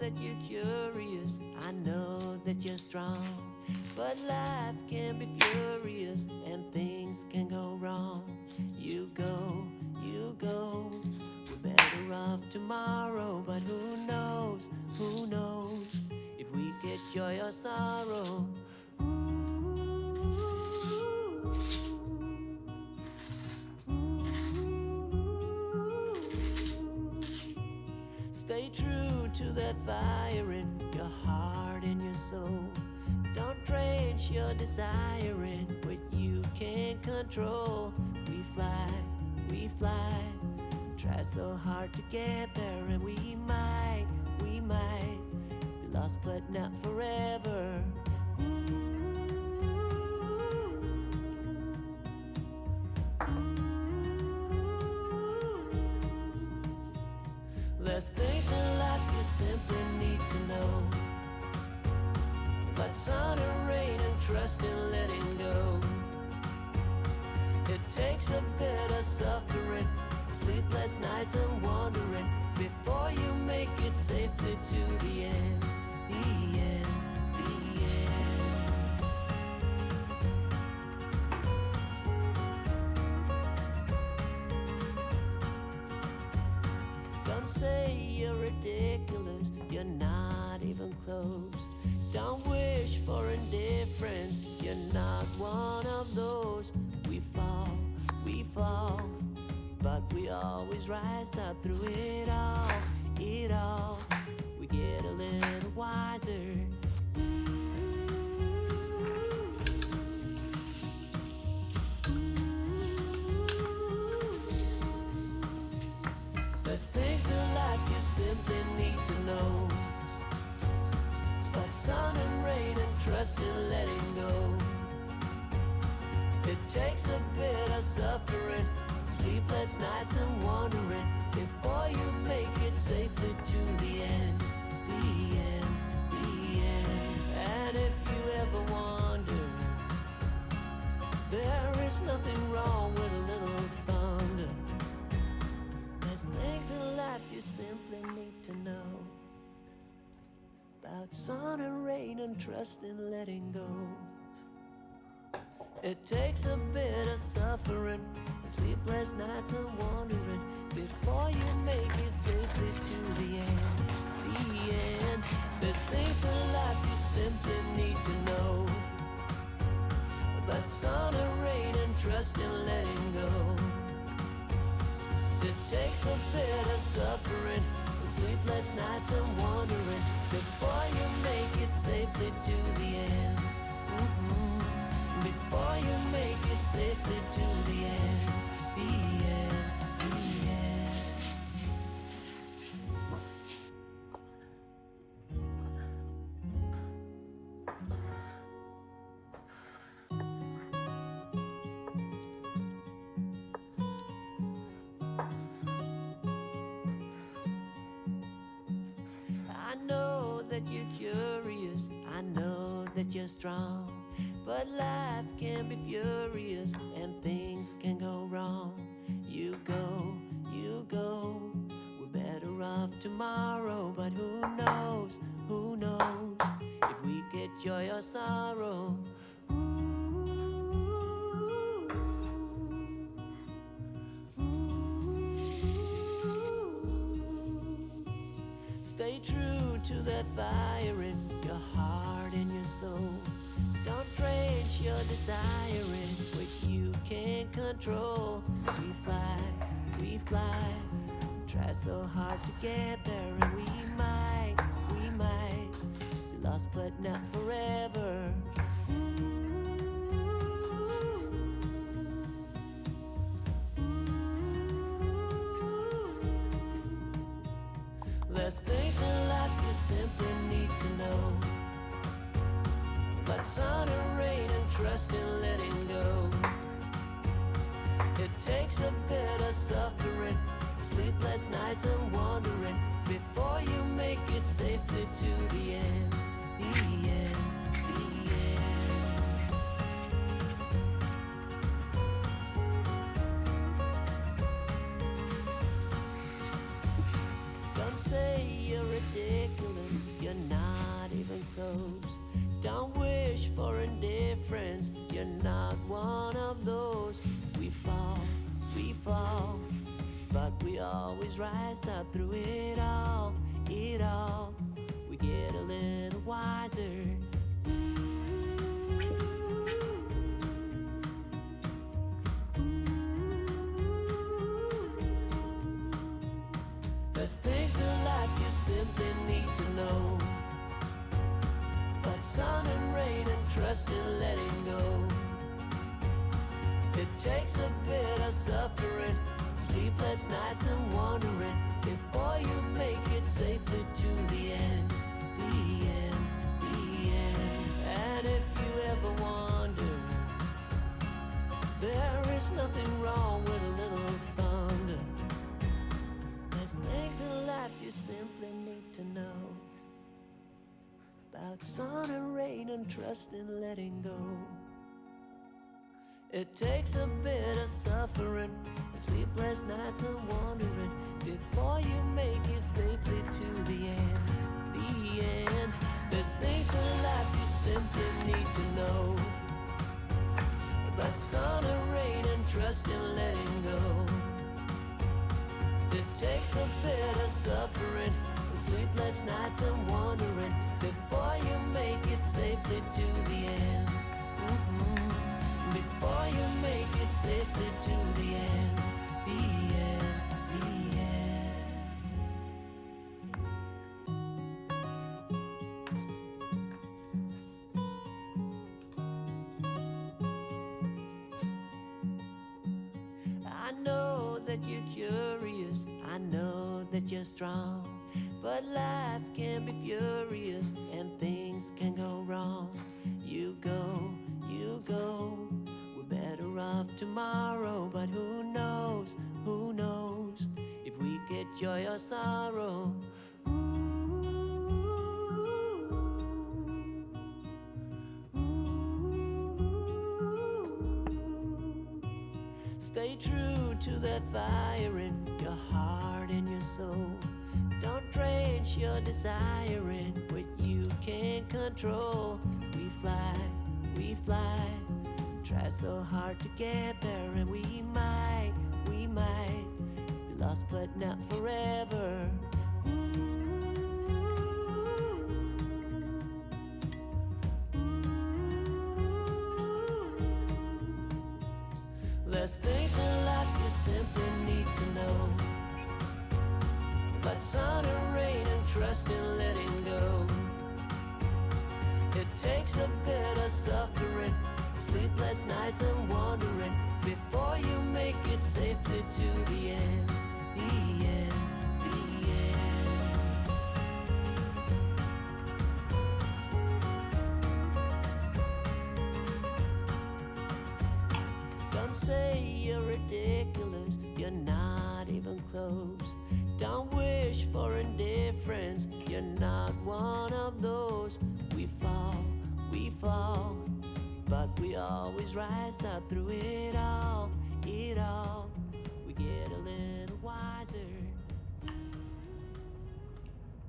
that you're curious, I know that you're strong. But life can be furious and things can go wrong. You go, we're better off tomorrow. But who knows if we get joy or sorrow. Stay true to that fire in your heart and your soul. Don't drench your desire in what you can't control. We fly, try so hard to get there, and we might be lost but not forever. There's things in life you simply need to know about sun and rain and trust in letting go. It takes a bit of suffering, sleepless nights and wandering before you make it safely to the end, the end, the end. Don't say you're ridiculous, you're not even close. Don't wish for indifference, you're not one of those. We fall, but we always rise up through it all, we get a little wiser. There's things in life you simply need to know, but sun and rain and trust in letting go. It takes a bit of suffering, sleepless nights and wandering before you make it safely to the end, the end, the end. And if you ever wonder, there is nothing wrong with a little thunder. There's things in life you simply need to know about sun and rain and trust in letting go. It takes a bit of suffering, sleepless nights and wandering before you make it safely to the end, the end. There's things in life you simply need to know about sun and rain and trust in letting go. It takes a bit of suffering, sleepless nights and wandering before you make it safely to the end. Before you make it safely to the end, the end, the end. I know that you're curious, I know that you're strong. But life can be furious and things can go wrong. You go, we're better off tomorrow. But who knows if we get joy or sorrow. Stay true to that fire in your heart and your soul. Don't drench your desire in what you can't control. We fly, try so hard to get there, and we might be lost but not forever. There's things in life you simply need to know about sun and rain and trust in letting go. It takes a bit of suffering, sleepless nights and wandering before you make it safely to the end, the end, the end. Don't say you're ridiculous, indifference. You're not one of those. We fall, but we always rise up through it all, it all. We get a little wiser. There's things in life you simply need to know, but sun and rain and trust in letting go. It takes a bit of suffering, sleepless nights and wondering before you make it safely to the end, the end, the end. And if you ever wonder, there is nothing wrong with a little thunder. There's things in life you simply need to know, about sun and rain and trust in letting go. It takes a bit of suffering, sleepless nights and wondering before you make it safely to the end, the end. There's things in life you simply need to know, about sun and rain and trust in letting go. It takes a bit of suffering, sleepless nights and wondering before you make it safely to the end. Before you make it safely to the end, the end, the end. I know that you're curious, I know that you're strong, but life can be furious and things can go wrong. You go, we're better off tomorrow, but who knows if we get joy or sorrow. Stay true to that fire in your heart and your soul. Don't drench your desire in what you can't control. We fly, try so hard to get there, and we might be lost but not forever. There's things in life you simply need to know, but sun and rain and trust in letting go. It takes a bit of suffering, sleepless nights and wondering before you make it safely to the end, the end, the end. Don't say you're ridiculous, you're not even close. Don't wish for indifference, you're not one of those. We fall, but we always rise up through it all, it all. We get a little wiser.